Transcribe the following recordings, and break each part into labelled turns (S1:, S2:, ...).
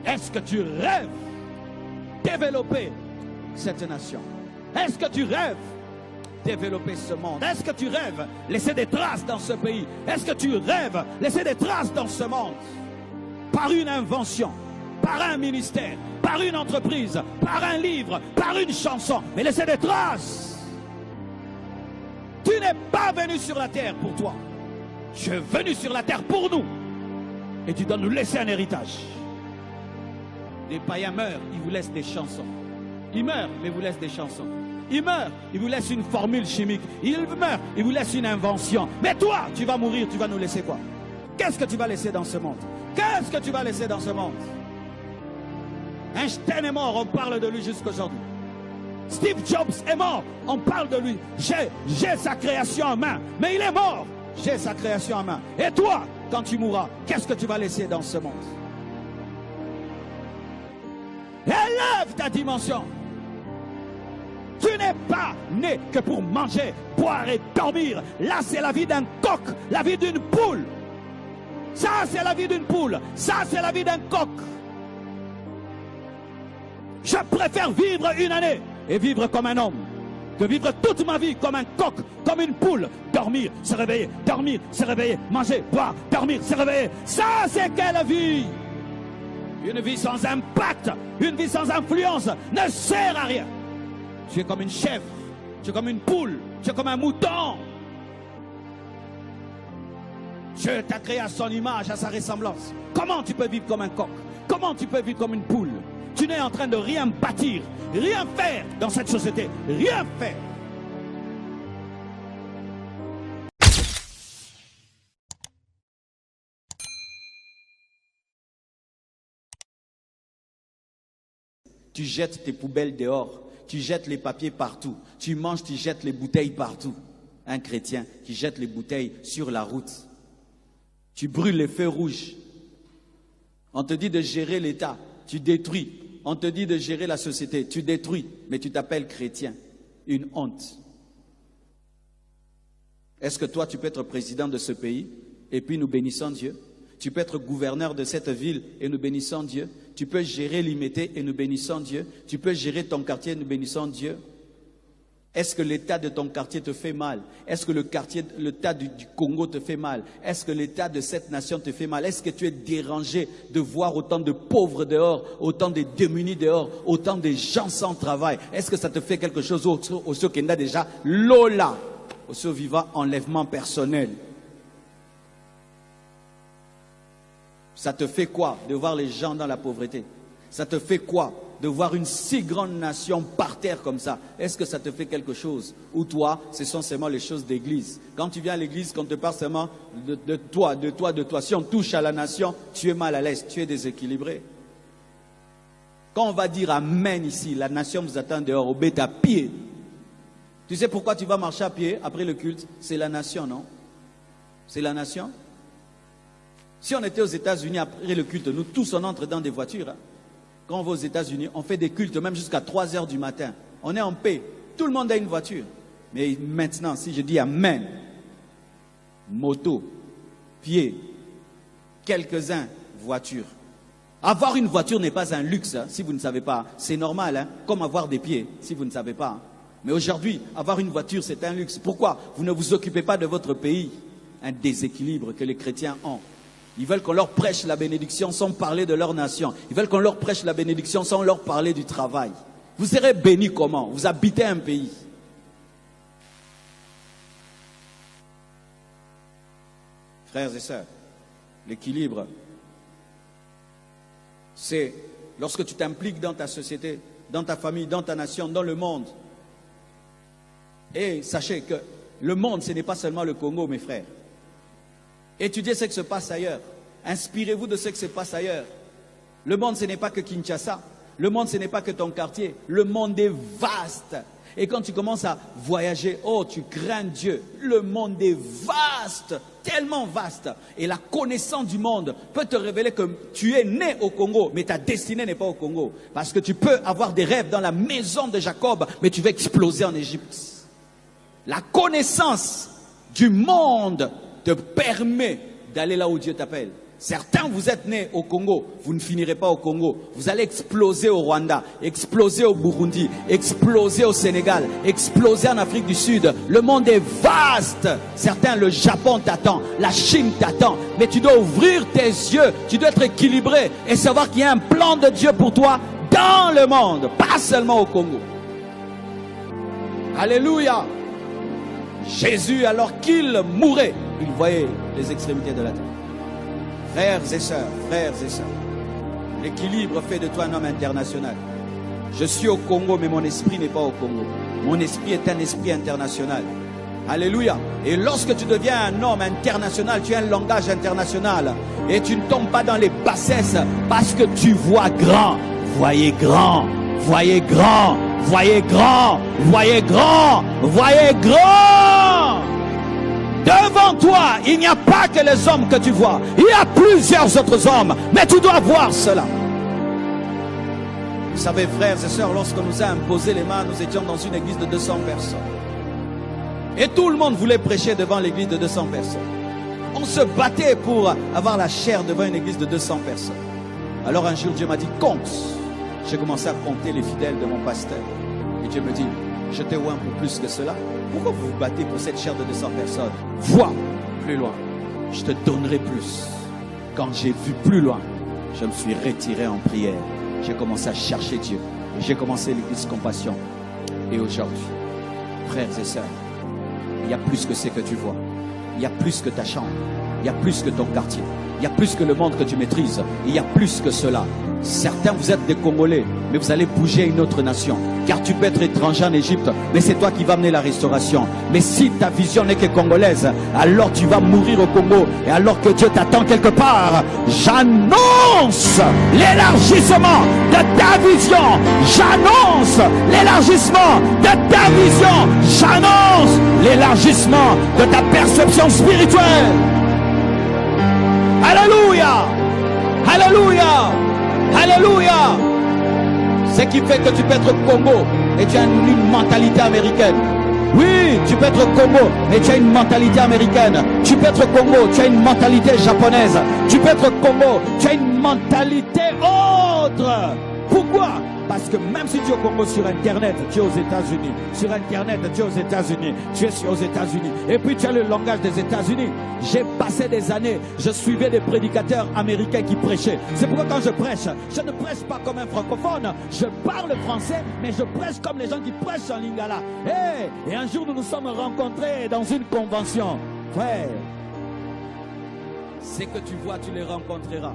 S1: Est-ce que tu rêves développer cette nation? Est-ce que tu rêves développer ce monde? Est-ce que tu rêves laisser des traces dans ce pays? Est-ce que tu rêves laisser des traces dans ce monde? Par une invention, par un ministère, par une entreprise, par un livre, par une chanson, mais laisser des traces. Tu n'es pas venu sur la terre pour toi. Tu es venu sur la terre pour nous. Et tu dois nous laisser un héritage. Les païens meurent, ils vous laissent des chansons. Ils meurent, mais ils vous laissent des chansons. Ils meurent, ils vous laissent une formule chimique. Ils meurent, ils vous laissent une invention. Mais toi, tu vas mourir, tu vas nous laisser quoi? Qu'est-ce que tu vas laisser dans ce monde? Qu'est-ce que tu vas laisser dans ce monde? Einstein est mort, on parle de lui jusqu'aujourd'hui. Steve Jobs est mort, on parle de lui. J'ai sa création en main, mais il est mort. J'ai sa création en main. Et toi, quand tu mourras, qu'est-ce que tu vas laisser dans ce monde? Élève ta dimension. Tu n'es pas né que pour manger, boire et dormir. Là, c'est la vie d'un coq, la vie d'une poule. Ça, c'est la vie d'une poule. Ça, c'est la vie d'un coq. Je préfère vivre une année et vivre comme un homme que vivre toute ma vie comme un coq, comme une poule. Dormir, se réveiller, manger, boire, dormir, se réveiller. Ça, c'est quelle vie? Une vie sans impact, une vie sans influence ne sert à rien. Tu es comme une chèvre, tu es comme une poule, tu es comme un mouton. Dieu t'a créé à son image, à sa ressemblance. Comment tu peux vivre comme un coq? Comment tu peux vivre comme une poule? Tu n'es en train de rien bâtir, rien faire dans cette société, rien faire. Tu jettes tes poubelles dehors, tu jettes les papiers partout, tu manges, tu jettes les bouteilles partout. Un chrétien qui jette les bouteilles sur la route. Tu brûles les feux rouges. On te dit de gérer l'État, tu détruis. On te dit de gérer la société, tu détruis, mais tu t'appelles chrétien. Une honte. Est-ce que toi, tu peux être président de ce pays et puis nous bénissons Dieu? Tu peux être gouverneur de cette ville et nous bénissons Dieu? Tu peux gérer l'Imété et nous bénissons Dieu? Tu peux gérer ton quartier et nous bénissons Dieu? Est-ce que l'état de ton quartier te fait mal? Est-ce que l'état du Congo te fait mal? Est-ce que l'état de cette nation te fait mal? Est-ce que tu es dérangé de voir autant de pauvres dehors, autant de démunis dehors, autant de gens sans travail? Est-ce que ça te fait quelque chose au ceux qui n'a déjà Lola, au ceux vivant enlèvement personnel? Ça te fait quoi de voir les gens dans la pauvreté? Ça te fait quoi de voir une si grande nation par terre comme ça? Est-ce que ça te fait quelque chose? Ou toi, ce sont seulement les choses d'église? Quand tu viens à l'église, quand on te parle seulement de toi. Si on touche à la nation, tu es mal à l'aise, tu es déséquilibré. Quand on va dire Amen ici, la nation vous attend dehors, au bête à pied. Tu sais pourquoi tu vas marcher à pied après le culte? C'est la nation, non? C'est la nation. Si on était aux États-Unis après le culte, nous tous on entre dans des voitures. Hein. Quand on va aux États-Unis, on fait des cultes même jusqu'à 3 heures du matin. On est en paix. Tout le monde a une voiture. Mais maintenant, si je dis Amen, moto, pied, quelques-uns, voiture. Avoir une voiture n'est pas un luxe, hein, si vous ne savez pas. C'est normal, hein, comme avoir des pieds, si vous ne savez pas. Hein. Mais aujourd'hui, avoir une voiture, c'est un luxe. Pourquoi? Vous ne vous occupez pas de votre pays. Un déséquilibre que les chrétiens ont. Ils veulent qu'on leur prêche la bénédiction sans parler de leur nation. Ils veulent qu'on leur prêche la bénédiction sans leur parler du travail. Vous serez bénis comment? Vous habitez un pays. Frères et sœurs, l'équilibre, c'est lorsque tu t'impliques dans ta société, dans ta famille, dans ta nation, dans le monde. Et sachez que le monde, ce n'est pas seulement le Congo, mes frères. Étudiez ce qui se passe ailleurs. Inspirez-vous de ce qui se passe ailleurs. Le monde, ce n'est pas que Kinshasa. Le monde, ce n'est pas que ton quartier. Le monde est vaste. Et quand tu commences à voyager, oh, tu crains Dieu. Le monde est vaste, tellement vaste. Et la connaissance du monde peut te révéler que tu es né au Congo, mais ta destinée n'est pas au Congo. Parce que tu peux avoir des rêves dans la maison de Jacob, mais tu vas exploser en Égypte. La connaissance du monde te permet d'aller là où Dieu t'appelle. Certains, vous êtes nés au Congo, vous ne finirez pas au Congo. Vous allez exploser au Rwanda, exploser au Burundi, exploser au Sénégal, exploser en Afrique du Sud. Le monde est vaste. Certains, le Japon t'attend, la Chine t'attend. Mais tu dois ouvrir tes yeux, tu dois être équilibré et savoir qu'il y a un plan de Dieu pour toi dans le monde, pas seulement au Congo. Alléluia. Jésus, alors qu'il mourait, il voyait les extrémités de la terre. Frères et sœurs, l'équilibre fait de toi un homme international. Je suis au Congo, mais mon esprit n'est pas au Congo. Mon esprit est un esprit international. Alléluia. Et lorsque tu deviens un homme international, tu as un langage international. Et tu ne tombes pas dans les bassesses parce que tu vois grand. Voyez grand, voyez grand, voyez grand, voyez grand, voyez grand. Devant toi, il n'y a pas que les hommes que tu vois. Il y a plusieurs autres hommes. Mais tu dois voir cela. Vous savez, frères et sœurs, lorsqu'on nous a imposé les mains, nous étions dans une église de 200 personnes. Et tout le monde voulait prêcher devant l'église de 200 personnes. On se battait pour avoir la chair devant une église de 200 personnes. Alors un jour, Dieu m'a dit, compte. J'ai commencé à compter les fidèles de mon pasteur. Et Dieu me dit, je t'ai oint pour plus que cela. Pourquoi vous vous battez pour cette chair de 200 personnes? Vois plus loin. Je te donnerai plus. Quand j'ai vu plus loin, je me suis retiré en prière. J'ai commencé à chercher Dieu. J'ai commencé l'église Compassion. Et aujourd'hui, frères et sœurs, il y a plus que ce que tu vois. Il y a plus que ta chambre. Il y a plus que ton quartier. Il y a plus que le monde que tu maîtrises. Il y a plus que cela. Certains, vous êtes des Congolais, mais vous allez bouger à une autre nation. Car tu peux être étranger en Égypte, mais c'est toi qui vas amener la restauration. Mais si ta vision n'est que congolaise, alors tu vas mourir au Congo. Et alors que Dieu t'attend quelque part, j'annonce l'élargissement de ta vision. J'annonce l'élargissement de ta vision. J'annonce l'élargissement de ta perception spirituelle. Alléluia! Alléluia! Alléluia! Ce qui fait que tu peux être Congo et tu as une mentalité américaine. Oui, tu peux être Congo, mais tu as une mentalité américaine. Tu peux être Congo, tu as une mentalité japonaise. Tu peux être Congo, tu as une mentalité autre. Pourquoi? Parce que même si tu es au Congo sur Internet, tu es aux États-Unis. Sur Internet, tu es aux États-Unis. Tu es aux États-Unis. Et puis tu as le langage des États-Unis. J'ai passé des années, je suivais des prédicateurs américains qui prêchaient. C'est pourquoi quand je prêche, je ne prêche pas comme un francophone. Je parle français, mais je prêche comme les gens qui prêchent en lingala. Et un jour, nous nous sommes rencontrés dans une convention. Frère, ce que tu vois, tu les rencontreras.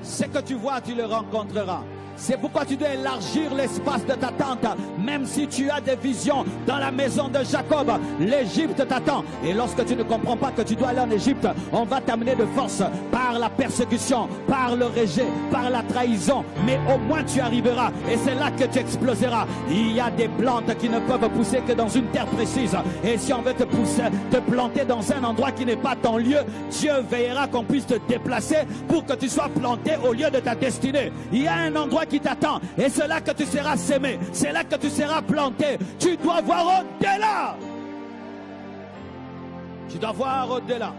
S1: Ce que tu vois, tu le rencontreras. C'est pourquoi tu dois élargir l'espace de ta tente. Même si tu as des visions dans la maison de Jacob, l'Égypte t'attend. Et lorsque tu ne comprends pas que tu dois aller en Égypte, on va t'amener de force par la persécution, par le rejet, par la trahison. Mais au moins tu arriveras. Et c'est là que tu exploseras. Il y a des plantes qui ne peuvent pousser que dans une terre précise. Et si on veut te pousser, te planter dans un endroit qui n'est pas ton lieu, Dieu veillera qu'on puisse te déplacer pour que tu sois planté au lieu de ta destinée. Il y a un endroit qui t'attend et c'est là que tu seras sémé, c'est là que tu seras planté. Tu dois voir au-delà. Tu dois voir au-delà.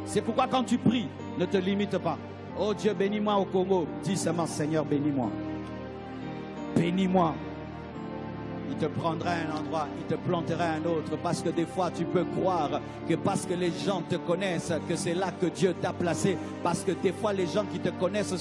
S1: C'est pourquoi quand tu pries, ne te limite pas. Oh Dieu, bénis-moi au Congo. Dis seulement, Seigneur, bénis-moi. Bénis-moi. Il te prendra un endroit, il te plantera un autre. Parce que des fois, tu peux croire que parce que les gens te connaissent, que c'est là que Dieu t'a placé. Parce que des fois, les gens qui te connaissent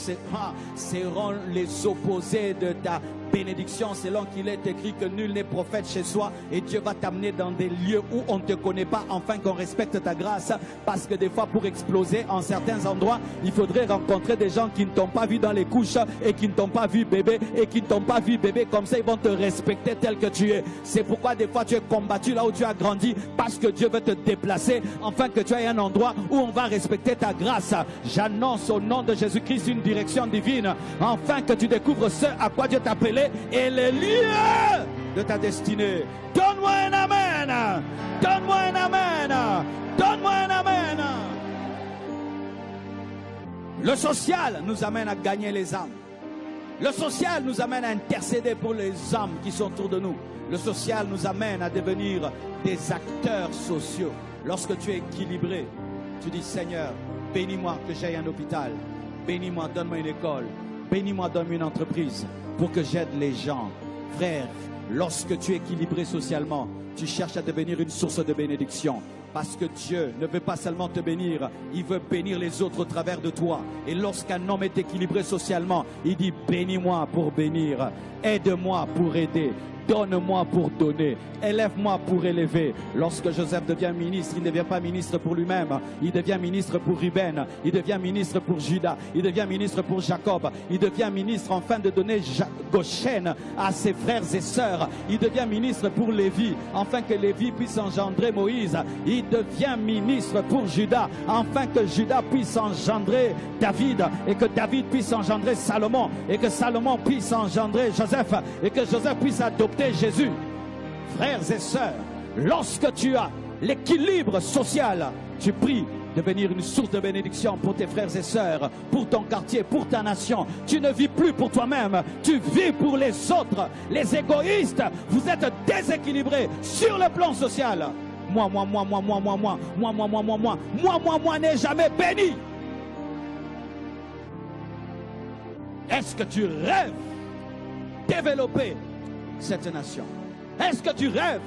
S1: seront les opposés de ta bénédiction, selon qu'il est écrit que nul n'est prophète chez soi. Et Dieu va t'amener dans des lieux où on ne te connaît pas, afin qu'on respecte ta grâce. Parce que des fois, pour exploser en certains endroits, il faudrait rencontrer des gens qui ne t'ont pas vu dans les couches et qui ne t'ont pas vu bébé et qui ne t'ont pas vu bébé. Comme ça, ils vont te respecter tel que tu es. C'est pourquoi des fois tu es combattu là où tu as grandi, parce que Dieu veut te déplacer, afin que tu aies un endroit où on va respecter ta grâce. J'annonce au nom de Jésus-Christ une direction divine, afin que tu découvres ce à quoi Dieu t'a appelé et les lieux de ta destinée. Donne-moi un amen. Donne-moi un amen. Donne-moi un amen. Le social nous amène à gagner les âmes. Le social nous amène à intercéder pour les âmes qui sont autour de nous. Le social nous amène à devenir des acteurs sociaux. Lorsque tu es équilibré, tu dis, Seigneur, bénis-moi que j'aille un hôpital. Bénis-moi, donne-moi une école. Bénis-moi, donne-moi une entreprise pour que j'aide les gens. Frère, lorsque tu es équilibré socialement, tu cherches à devenir une source de bénédiction. Parce que Dieu ne veut pas seulement te bénir, il veut bénir les autres au travers de toi. Et lorsqu'un homme est équilibré socialement, il dit bénis-moi pour bénir, aide-moi pour aider. Donne-moi pour donner, élève-moi pour élever. Lorsque Joseph devient ministre, il ne devient pas ministre pour lui-même, il devient ministre pour Ruben, il devient ministre pour Judas, il devient ministre pour Jacob, il devient ministre afin de donner Goshen à ses frères et sœurs, il devient ministre pour Lévi, afin que Lévi puisse engendrer Moïse, il devient ministre pour Judas, afin que Judas puisse engendrer David, et que David puisse engendrer Salomon, et que Salomon puisse engendrer Joseph, et que Joseph puisse adopter Jésus. Frères et sœurs, lorsque tu as l'équilibre social, tu pries devenir une source de bénédiction pour tes frères et sœurs, pour ton quartier, pour ta nation. Tu ne vis plus pour toi-même, tu vis pour les autres. Les égoïstes, vous êtes déséquilibrés sur le plan social. Moi n'est jamais béni. Est-ce que tu rêves développer cette nation? Est-ce que tu rêves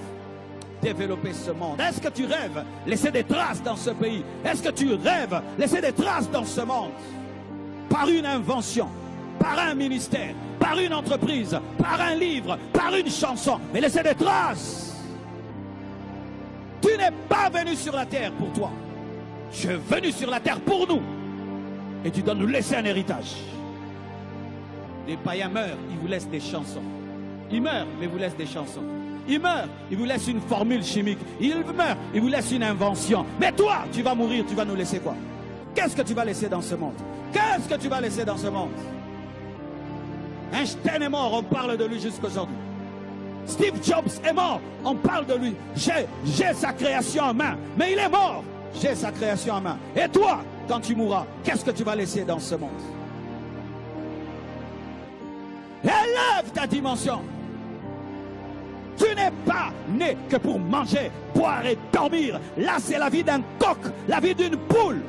S1: développer ce monde? Est-ce que tu rêves laisser des traces dans ce pays? Est-ce que tu rêves laisser des traces dans ce monde? Par une invention, par un ministère, par une entreprise, par un livre, par une chanson, mais laisser des traces. Tu n'es pas venu sur la terre pour toi. Tu es venu sur la terre pour nous. Et tu dois nous laisser un héritage. Les païens meurent, ils vous laissent des chansons. Ils meurent, mais ils vous laissent des chansons. Ils meurent, ils vous laissent une formule chimique. Ils meurent, ils vous laissent une invention. Mais toi, tu vas mourir, tu vas nous laisser quoi? Qu'est-ce que tu vas laisser dans ce monde? Qu'est-ce que tu vas laisser dans ce monde? Einstein est mort, on parle de lui jusqu'aujourd'hui. Steve Jobs est mort, on parle de lui. J'ai sa création en main, mais il est mort. J'ai sa création en main. Et toi, quand tu mourras, qu'est-ce que tu vas laisser dans ce monde? Élève ta dimension. Tu n'es pas né que pour manger, boire et dormir. Là, c'est la vie d'un coq, la vie d'une poule.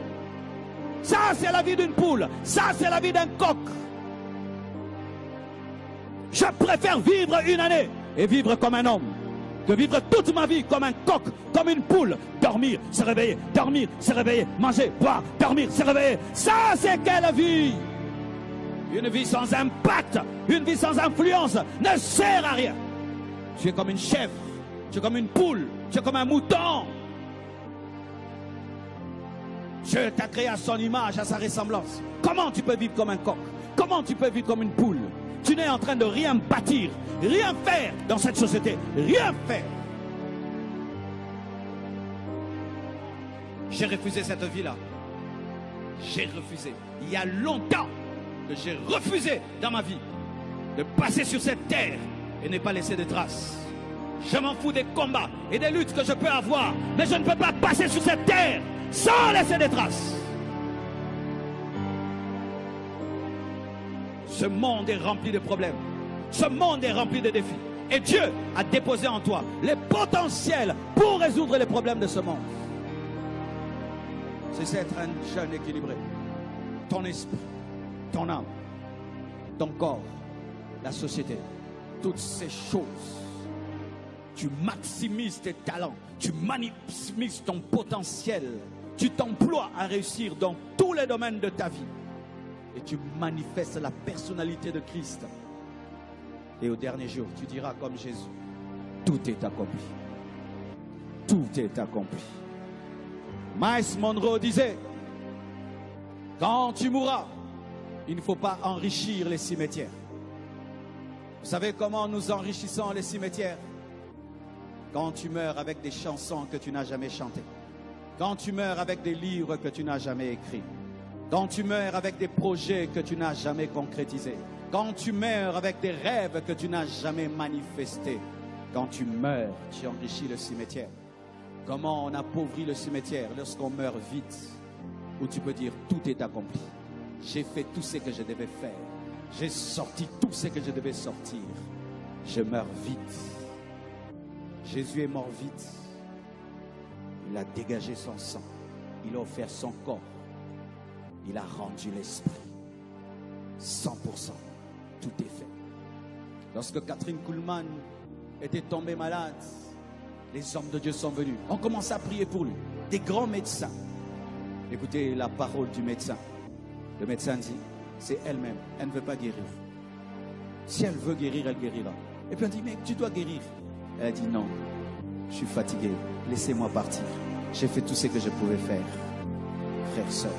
S1: Ça, c'est la vie d'une poule. Ça, c'est la vie d'un coq. Je préfère vivre une année et vivre comme un homme que vivre toute ma vie comme un coq, comme une poule. Dormir, se réveiller, manger, boire, dormir, se réveiller. Ça, c'est quelle vie? Une vie sans impact, une vie sans influence ne sert à rien. Tu es comme une chèvre, tu es comme une poule, tu es comme un mouton. Dieu t'a créé à son image, à sa ressemblance. Comment tu peux vivre comme un coq? Comment tu peux vivre comme une poule? Tu n'es en train de rien bâtir, rien faire dans cette société, rien faire. J'ai refusé cette vie-là. J'ai refusé. Il y a longtemps que j'ai refusé dans ma vie de passer sur cette terre et ne pas laisser de traces. Je m'en fous des combats et des luttes que je peux avoir, mais je ne peux pas passer sur cette terre sans laisser des traces. Ce monde est rempli de problèmes. Ce monde est rempli de défis. Et Dieu a déposé en toi les potentiels pour résoudre les problèmes de ce monde. C'est être un jeune équilibré. Ton esprit, ton âme, ton corps, la société, toutes ces choses. Tu maximises tes talents, tu maximises ton potentiel, tu t'emploies à réussir dans tous les domaines de ta vie et tu manifestes la personnalité de Christ. Et au dernier jour, tu diras comme Jésus, tout est accompli. Tout est accompli. Miles Monroe disait, quand tu mourras, il ne faut pas enrichir les cimetières. Vous savez comment nous enrichissons les cimetières? Quand tu meurs avec des chansons que tu n'as jamais chantées. Quand tu meurs avec des livres que tu n'as jamais écrits. Quand tu meurs avec des projets que tu n'as jamais concrétisés. Quand tu meurs avec des rêves que tu n'as jamais manifestés. Quand tu meurs, tu enrichis le cimetière. Comment on appauvrit le cimetière lorsqu'on meurt vite? Où tu peux dire tout est accompli. J'ai fait tout ce que je devais faire. J'ai sorti tout ce que je devais sortir. Je meurs vite. Jésus est mort vite. Il a dégagé son sang. Il a offert son corps. Il a rendu l'esprit. 100%. Tout est fait. Lorsque Catherine Kuhlman était tombée malade, les hommes de Dieu sont venus. On commence à prier pour lui. Des grands médecins. Écoutez la parole du médecin. Le médecin dit, c'est elle-même. Elle ne veut pas guérir. Si elle veut guérir, elle guérira. Et puis on dit, mais tu dois guérir. Elle a dit, non, je suis fatigué. Laissez-moi partir. J'ai fait tout ce que je pouvais faire. Frère, sœur.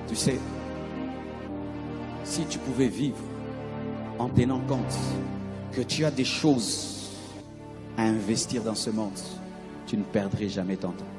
S1: Tu sais, si tu pouvais vivre en tenant compte que tu as des choses à investir dans ce monde, tu ne perdrais jamais ton temps.